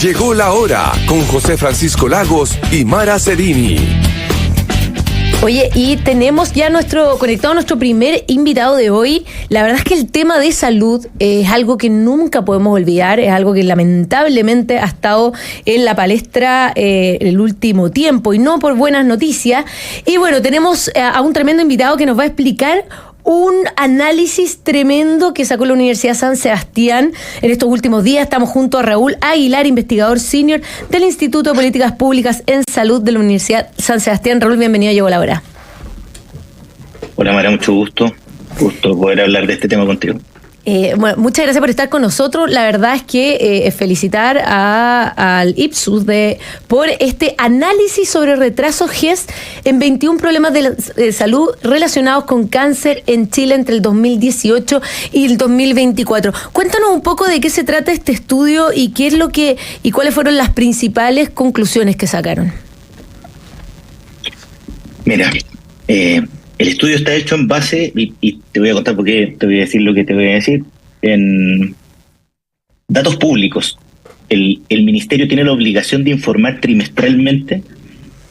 Llegó la hora con José Francisco Lagos y Mara Cerini. Oye, y tenemos ya conectado nuestro primer invitado de hoy. La verdad es que el tema de salud es algo que nunca podemos olvidar, es algo que lamentablemente ha estado en la palestra el último tiempo y no por buenas noticias. Y bueno, tenemos a un tremendo invitado que nos va a explicar un análisis tremendo que sacó la Universidad San Sebastián en estos últimos días. Estamos junto a Raúl Aguilar, investigador senior del Instituto de Políticas Públicas en Salud de la Universidad San Sebastián. Raúl, bienvenido a Llegó la Hora. Hola Mara, mucho gusto poder hablar de este tema contigo. Bueno, muchas gracias por estar con nosotros. La verdad es que felicitar al Ipsos por este análisis sobre retrasos GES en 21 problemas de salud relacionados con cáncer en Chile entre el 2018 y el 2024. Cuéntanos un poco de qué se trata este estudio y cuáles fueron las principales conclusiones que sacaron. Mira, el estudio está hecho en base, y te voy a contar por qué te voy a decir lo que te voy a decir, en datos públicos. El Ministerio tiene la obligación de informar trimestralmente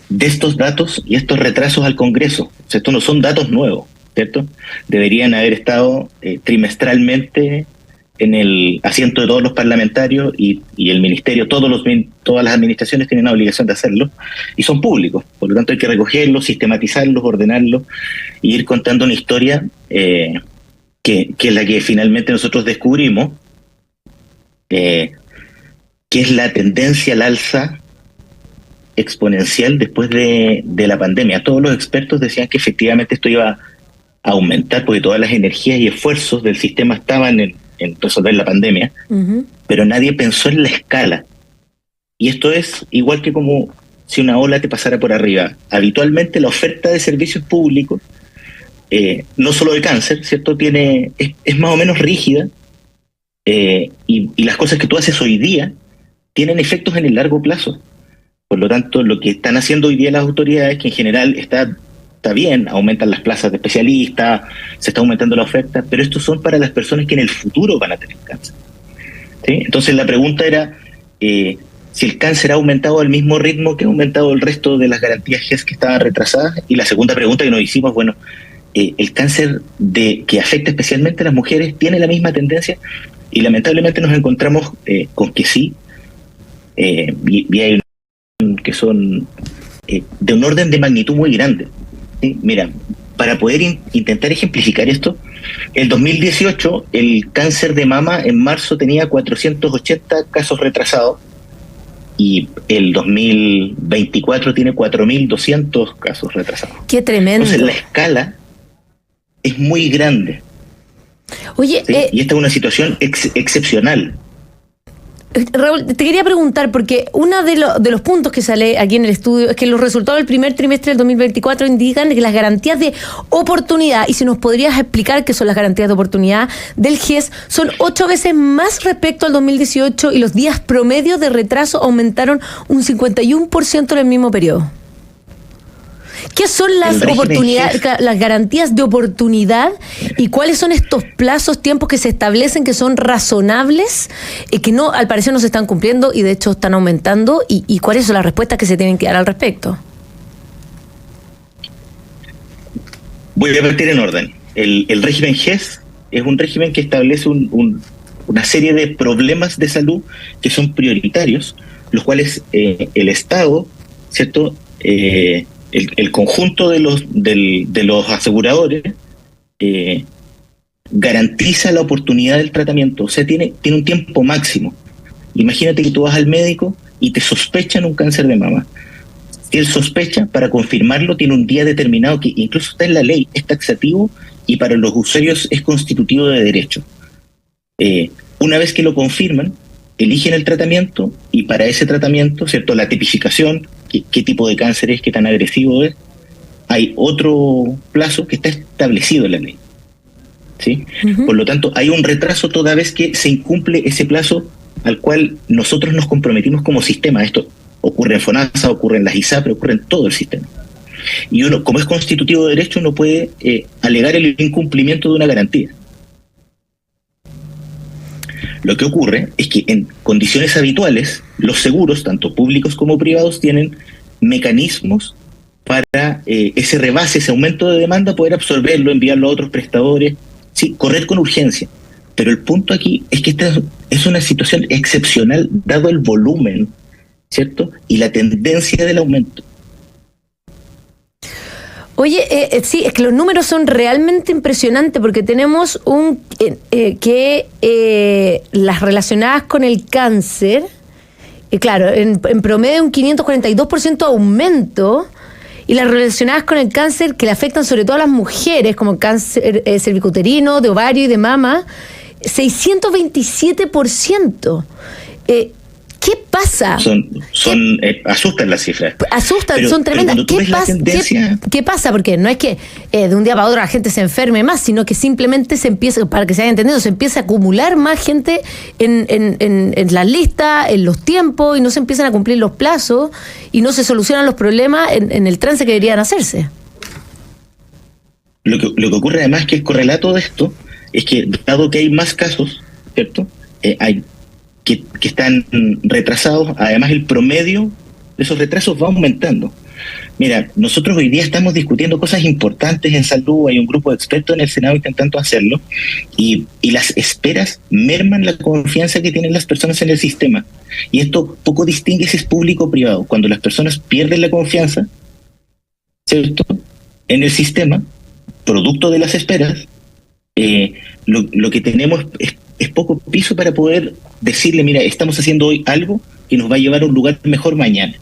de estos datos y estos retrasos al Congreso. O sea, estos no son datos nuevos, ¿cierto? Deberían haber estado trimestralmente en el asiento de todos los parlamentarios y el Ministerio, todas las administraciones tienen la obligación de hacerlo y son públicos. Por lo tanto hay que recogerlos, sistematizarlos, ordenarlos y ir contando una historia que es la que finalmente nosotros descubrimos, que es la tendencia al alza exponencial después de la pandemia. Todos los expertos decían que efectivamente esto iba a aumentar porque todas las energías y esfuerzos del sistema estaban en resolver la pandemia, pero nadie pensó en la escala. Y esto es igual que como si una ola te pasara por arriba. Habitualmente la oferta de servicios públicos, no solo de cáncer, ¿cierto? Es más o menos rígida, y las cosas que tú haces hoy día tienen efectos en el largo plazo. Por lo tanto, lo que están haciendo hoy día las autoridades, que en general está bien, aumentan las plazas de especialistas, se está aumentando la oferta, pero estos son para las personas que en el futuro van a tener cáncer, ¿sí? Entonces la pregunta era si el cáncer ha aumentado al mismo ritmo que ha aumentado el resto de las garantías GES que estaban retrasadas. Y la segunda pregunta que nos hicimos, bueno, el cáncer que afecta especialmente a las mujeres tiene la misma tendencia, y lamentablemente nos encontramos con que sí, y hay que son de un orden de magnitud muy grande. ¿Sí? Mira, para poder intentar ejemplificar esto, el 2018 el cáncer de mama en marzo tenía 480 casos retrasados y el 2024 tiene 4.200 casos retrasados. ¡Qué tremendo! Entonces la escala es muy grande. Oye, ¿sí? Y esta es una situación excepcional. Raúl, te quería preguntar, porque uno de los puntos que sale aquí en el estudio es que los resultados del primer trimestre del 2024 indican que las garantías de oportunidad, y si nos podrías explicar qué son las garantías de oportunidad del GES, son 8 veces más respecto al 2018 y los días promedios de retraso aumentaron un 51% en el mismo periodo. ¿Qué son las oportunidades, las garantías de oportunidad, y cuáles son estos plazos, tiempos que se establecen que son razonables, que no, al parecer no se están cumpliendo y de hecho están aumentando, y cuáles son las respuestas que se tienen que dar al respecto? Voy a partir en orden. El régimen GES es un régimen que establece una serie de problemas de salud que son prioritarios, los cuales el Estado, ¿cierto?, el conjunto de los aseguradores garantiza la oportunidad del tratamiento. O sea, tiene un tiempo máximo. Imagínate que tú vas al médico y te sospechan un cáncer de mama. Si él sospecha, para confirmarlo tiene un día determinado que incluso está en la ley, es taxativo y para los usuarios es constitutivo de derecho. Una vez que lo confirman, eligen el tratamiento, y para ese tratamiento, ¿cierto?, la tipificación, qué tipo de cáncer es, qué tan agresivo es, hay otro plazo que está establecido en la ley, ¿sí? Por lo tanto, hay un retraso toda vez que se incumple ese plazo al cual nosotros nos comprometimos como sistema. Esto ocurre en FONASA, ocurre en las ISAPRE, ocurre en todo el sistema. Y uno, como es constitutivo de derecho, uno puede alegar el incumplimiento de una garantía. Lo que ocurre es que en condiciones habituales, los seguros, tanto públicos como privados, tienen mecanismos para ese rebase, ese aumento de demanda, poder absorberlo, enviarlo a otros prestadores, sí, correr con urgencia. Pero el punto aquí es que esta es una situación excepcional, dado el volumen, ¿cierto? Y la tendencia del aumento. Oye, sí, es que los números son realmente impresionantes porque tenemos las relacionadas con el cáncer, claro, en promedio un 542% aumento, y las relacionadas con el cáncer que le afectan sobre todo a las mujeres, como cáncer cervicuterino, de ovario y de mama, 627%. ¿Qué pasa? Asustan las cifras. Asustan, pero, son tremendas. ¿Qué pasa? Porque no es que de un día para otro la gente se enferme más, sino que simplemente se empieza, para que se haya entendido, se empieza a acumular más gente en las listas, en los tiempos, y no se empiezan a cumplir los plazos, y no se solucionan los problemas en el trance que deberían hacerse. Lo que ocurre además que el correlato de esto es que, dado que hay más casos, ¿cierto? Hay que están retrasados, además el promedio de esos retrasos va aumentando. Mira, nosotros hoy día estamos discutiendo cosas importantes en salud, hay un grupo de expertos en el Senado intentando hacerlo, y las esperas merman la confianza que tienen las personas en el sistema. Y esto poco distingue si es público o privado. Cuando las personas pierden la confianza, ¿cierto?, en el sistema, producto de las esperas, lo que tenemos es poco piso para poder decirle, mira, estamos haciendo hoy algo que nos va a llevar a un lugar mejor mañana.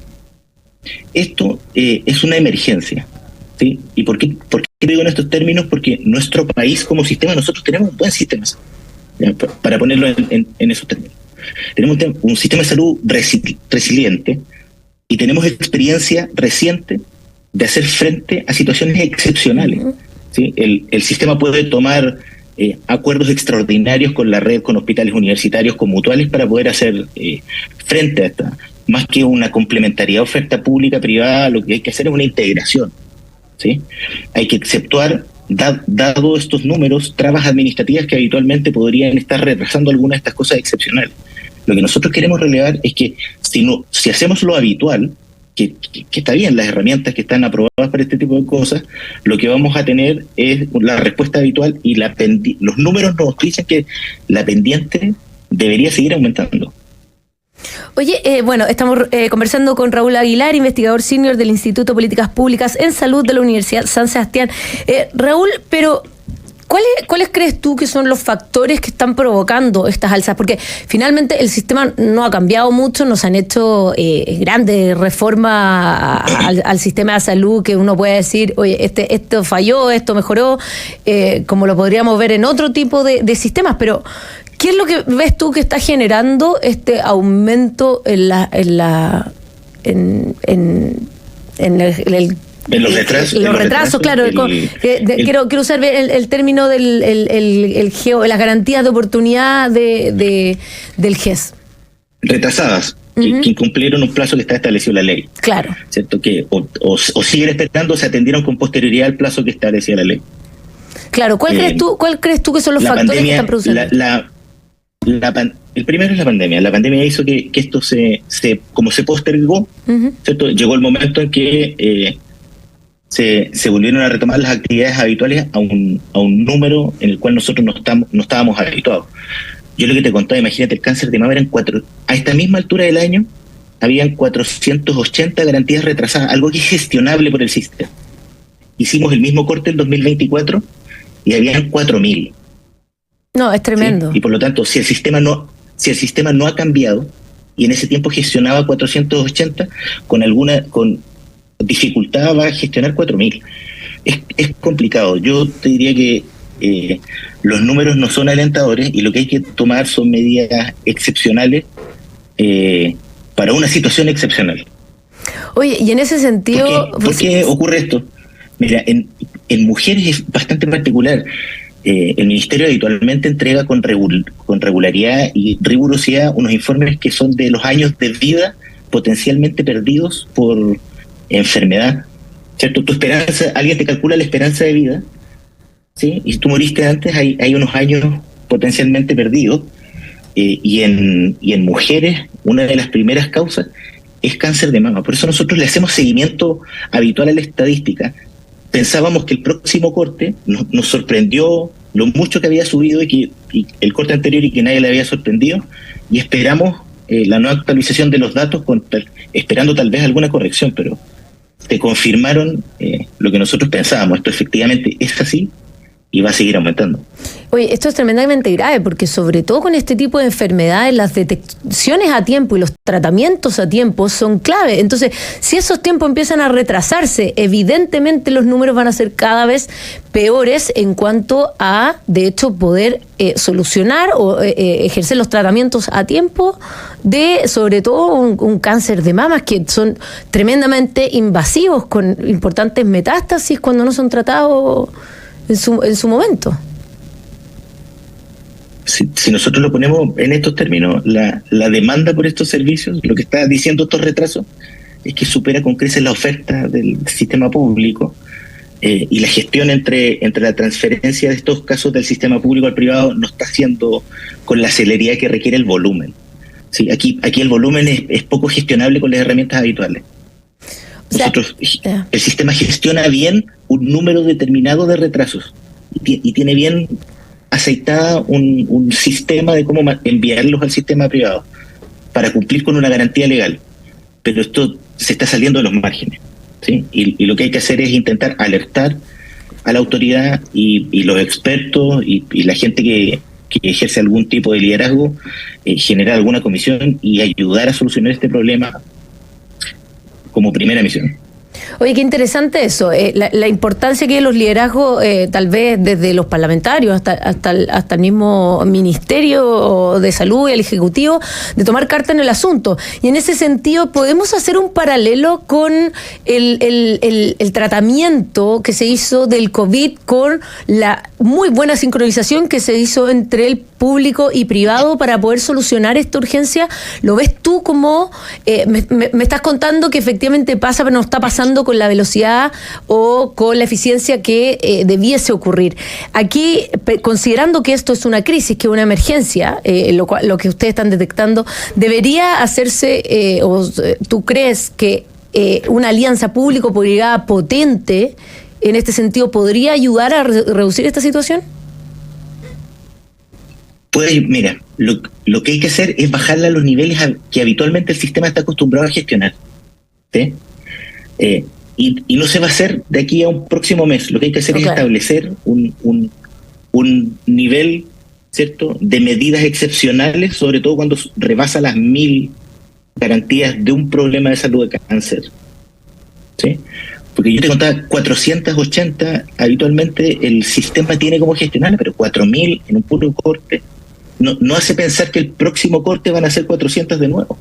Esto es una emergencia, ¿sí? ¿Y por qué digo en estos términos? Porque nuestro país como sistema, nosotros tenemos un buen sistema, ¿ya? Para ponerlo en esos términos. Tenemos un sistema de salud resiliente y tenemos experiencia reciente de hacer frente a situaciones excepcionales, ¿sí? El sistema puede tomar acuerdos extraordinarios con la red, con hospitales universitarios, con mutuales, para poder hacer frente a esta. Más que una complementariedad oferta pública-privada, lo que hay que hacer es una integración, ¿sí? Hay que exceptuar, dado estos números, trabas administrativas que habitualmente podrían estar retrasando algunas de estas cosas excepcionales. Lo que nosotros queremos relevar es que si hacemos lo habitual, que está bien, las herramientas que están aprobadas para este tipo de cosas, lo que vamos a tener es la respuesta habitual, y los números nos dicen que la pendiente debería seguir aumentando. Oye, bueno, estamos conversando con Raúl Aguilar, investigador senior del Instituto de Políticas Públicas en Salud de la Universidad San Sebastián. Raúl, pero ¿cuáles crees tú que son los factores que están provocando estas alzas? Porque finalmente el sistema no ha cambiado mucho, nos han hecho grandes reformas al sistema de salud, que uno puede decir, oye, esto falló, esto mejoró, como lo podríamos ver en otro tipo de sistemas, pero ¿qué es lo que ves tú que está generando este aumento en los retrasos, claro. Quiero usar el término las garantías de oportunidad del GES. Retrasadas, que incumplieron un plazo que está establecido en la ley. Claro. ¿Cierto? Que o siguen esperando, se atendieron con posterioridad al plazo que establecía la ley. Claro. ¿Cuál crees tú que son los factores que están produciendo? El primero es la pandemia. La pandemia hizo que esto como se postergó, ¿cierto? Llegó el momento en que se volvieron a retomar las actividades habituales a un número en el cual nosotros no estábamos habituados. Yo lo que te contaba, imagínate, el cáncer de mama a esta misma altura del año habían 480 garantías retrasadas, algo que es gestionable por el sistema. Hicimos el mismo corte en 2024 y habían 4.000. No, es tremendo. ¿Sí? Y por lo tanto, si el sistema no ha cambiado, y en ese tiempo gestionaba 480, con dificultad va a gestionar 4.000. Es complicado. Yo te diría que los números no son alentadores, y lo que hay que tomar son medidas excepcionales para una situación excepcional. Oye, y en ese sentido... ¿Por qué ocurre esto? Mira, en mujeres es bastante particular. El Ministerio habitualmente entrega con regularidad y rigurosidad unos informes que son de los años de vida potencialmente perdidos por enfermedad, ¿cierto? Tu esperanza, alguien te calcula la esperanza de vida, ¿sí? Y si tú moriste antes, hay unos años potencialmente perdidos, y en mujeres, una de las primeras causas es cáncer de mama. Por eso nosotros le hacemos seguimiento habitual a la estadística. Pensábamos que el próximo corte nos sorprendió lo mucho que había subido y el corte anterior y que nadie le había sorprendido, y esperamos la nueva actualización de los datos esperando tal vez alguna corrección, pero te confirmaron lo que nosotros pensábamos. Esto efectivamente es así y va a seguir aumentando. Oye, esto es tremendamente grave porque sobre todo con este tipo de enfermedades las detecciones a tiempo y los tratamientos a tiempo son clave. Entonces, si esos tiempos empiezan a retrasarse, evidentemente los números van a ser cada vez peores en cuanto a, de hecho, poder solucionar o ejercer los tratamientos a tiempo de, sobre todo, un cáncer de mamas que son tremendamente invasivos con importantes metástasis cuando no son tratados en su momento. Si nosotros lo ponemos en estos términos, la demanda por estos servicios, lo que está diciendo estos retrasos, es que supera con creces la oferta del sistema público, y la gestión entre la transferencia de estos casos del sistema público al privado no está haciendo con la celeridad que requiere el volumen. ¿Sí? Aquí el volumen es poco gestionable con las herramientas habituales. Nosotros, el sistema gestiona bien un número determinado de retrasos y tiene bien aceitada un sistema de cómo enviarlos al sistema privado para cumplir con una garantía legal. Pero esto se está saliendo de los márgenes, ¿sí? Y lo que hay que hacer es intentar alertar a la autoridad y los expertos y la gente que ejerce algún tipo de liderazgo, generar alguna comisión y ayudar a solucionar este problema como primera misión. Oye, qué interesante eso, la importancia que hay de los liderazgos, tal vez desde los parlamentarios hasta el mismo Ministerio de Salud y el Ejecutivo, de tomar carta en el asunto. Y en ese sentido, ¿podemos hacer un paralelo con el tratamiento que se hizo del COVID con la muy buena sincronización que se hizo entre el público y privado para poder solucionar esta urgencia? ¿Lo ves tú como, me estás contando que efectivamente pasa, pero no está pasando con la velocidad o con la eficiencia que debiese ocurrir? Aquí, considerando que esto es una crisis, que es una emergencia, lo que ustedes están detectando, ¿debería hacerse, o tú crees que una alianza público-privada potente en este sentido podría ayudar a reducir esta situación? Pues mira, lo que hay que hacer es bajarla a los niveles que habitualmente el sistema está acostumbrado a gestionar, ¿sí? Y no se va a hacer de aquí a un próximo mes. Lo que hay que hacer es establecer un nivel, ¿cierto?, de medidas excepcionales, sobre todo cuando rebasa las 1000 garantías de un problema de salud de cáncer, ¿sí? Porque yo te contaba 480, habitualmente el sistema tiene como gestionar, pero 4000 en un puro corte no hace pensar que el próximo corte van a ser 400 de nuevo.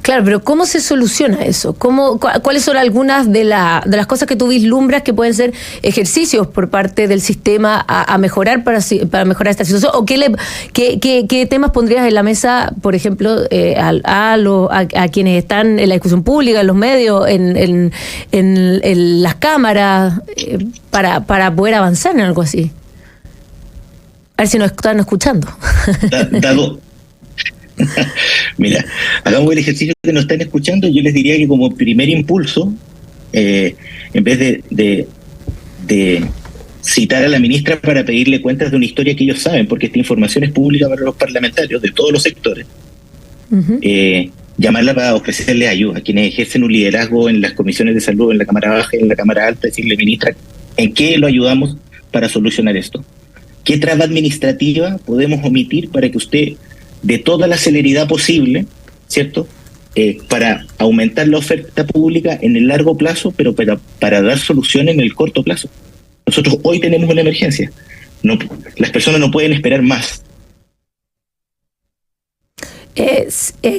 Claro, pero ¿cómo se soluciona eso? ¿Cuáles son algunas de las cosas que tú vislumbras que pueden ser ejercicios por parte del sistema a mejorar para mejorar esta situación? ¿O qué temas pondrías en la mesa, por ejemplo, a quienes están en la discusión pública, en los medios, en las cámaras, para poder avanzar en algo así? A ver si nos están escuchando. Dado. Mira, hagamos el ejercicio que nos están escuchando. Yo les diría que como primer impulso, en vez de citar a la ministra para pedirle cuentas de una historia que ellos saben, porque esta información es pública para los parlamentarios de todos los sectores, llamarla para ofrecerle ayuda a quienes ejercen un liderazgo en las comisiones de salud, en la Cámara Baja y en la Cámara Alta, decirle, ministra, ¿en qué lo ayudamos para solucionar esto? ¿Qué traba administrativa podemos omitir para que usted, de toda la celeridad posible, ¿cierto?, para aumentar la oferta pública en el largo plazo, pero para dar solución en el corto plazo? Nosotros hoy tenemos una emergencia. Las personas no pueden esperar más.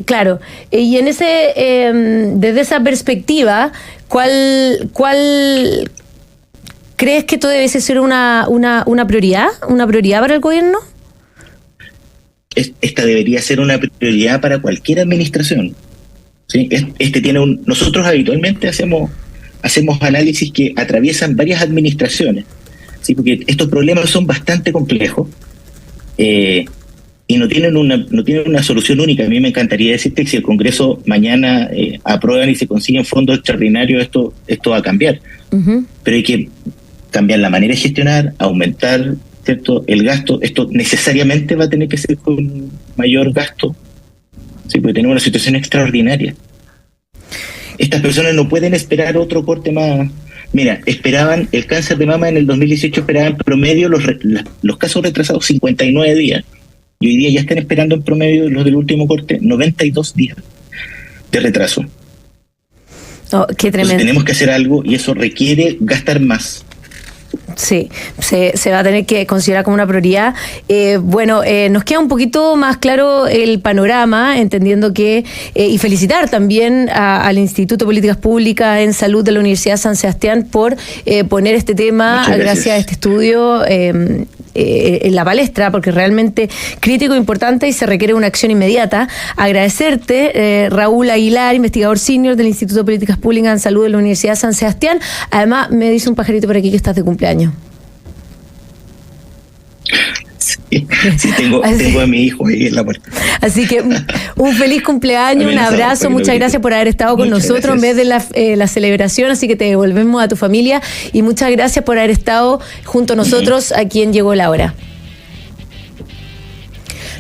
Claro. Y en desde esa perspectiva, ¿cuál crees que esto debe ser una prioridad? ¿Una prioridad para el gobierno? Esta debería ser una prioridad para cualquier administración, ¿sí? Nosotros habitualmente hacemos análisis que atraviesan varias administraciones, ¿sí? Porque estos problemas son bastante complejos, y y no tienen una solución única. A mí me encantaría decirte que si el Congreso mañana aprueban y se consiguen fondos extraordinarios, esto va a cambiar. Uh-huh. Pero hay que cambiar la manera de gestionar, aumentar, ¿cierto?, el gasto. Esto necesariamente va a tener que ser con mayor gasto. Sí, porque tenemos una situación extraordinaria. Estas personas no pueden esperar otro corte más. Mira, esperaban el cáncer de mama en el 2018, esperaban en promedio los casos retrasados 59 días. Y hoy día ya están esperando en promedio los del último corte 92 días de retraso. Oh, qué tremendo. Entonces tenemos que hacer algo y eso requiere gastar más. Sí, se va a tener que considerar como una prioridad. Nos queda un poquito más claro el panorama, entendiendo que, y felicitar también al Instituto de Políticas Públicas en Salud de la Universidad San Sebastián por poner este tema, gracias a este estudio, en la palestra, porque realmente crítico, importante y se requiere una acción inmediata. Agradecerte, Raúl Aguilar, investigador senior del Instituto de Políticas Públicas en Salud de la Universidad San Sebastián. Además, me dice un pajarito por aquí que estás de cumpleaños. Sí, tengo a mi hijo ahí en la puerta. Así que un feliz cumpleaños, un abrazo, muchas gracias por haber estado con nosotros en vez de la celebración, así que te devolvemos a tu familia y muchas gracias por haber estado junto a nosotros aquí en Llegó la Hora.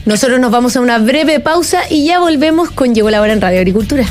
Nosotros nos vamos a una breve pausa y ya volvemos con Llegó la Hora en Radio Agricultura.